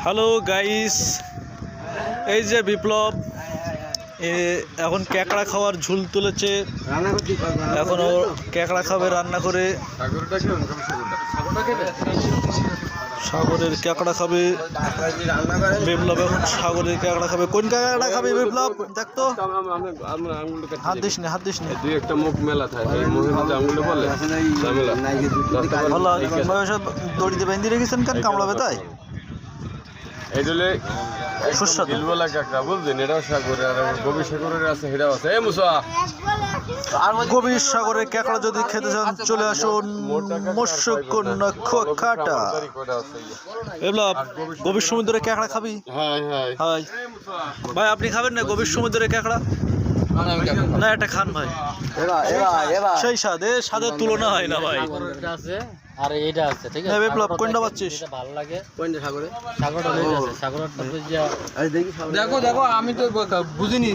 Hello guys, এই যে বিপ্লব এখন ক্যাকড়া খাওয়ার ঝুল তুলেছে। এখন ও ক্যাকড়া খাবে রান্না করে। সাগরের ক্যাকড়া খাবে বিপ্লব। এখন সাগরের ক্যাকড়া খাবে। কোন ক্যাকড়া খাবে বিপ্লব? দেখতো, হাত দিস নি, হাত দিস নি। দুই একটা মুখ মেলা থাকে, আঙুলে বলে দড়িতে বেঁধে রেখেছেন কেন? কামড়াবে তাই। এইগুলো বিলবলা কাঁকড়া বুঝলেন, এটাও সাগরে, আর গভীর সাগরের আছে, এটাও আছে। এই মুসা, গভীর সাগরের ক্যাকড়া যদি খেতে চান চলে আসুন মৎস্যকন্যা খাটা। বিপ্লব, গভীর সমুদ্রের ক্যাকড়া খাবি? হাই ভাই, আপনি খাবেন না গভীর সমুদ্রের ক্যাকড়া? না, এটা খান ভাই, সেই স্বাদের তুলনা হয় না ভাই। আর এটা আছে, ঠিক আছে। বিপ্লব, কোনটা পাচ্ছিস? ভালো লাগে কোনটা সাগরে? সাগরটা আছে, সাগরটা দেখো, আমি তো বুঝিনি।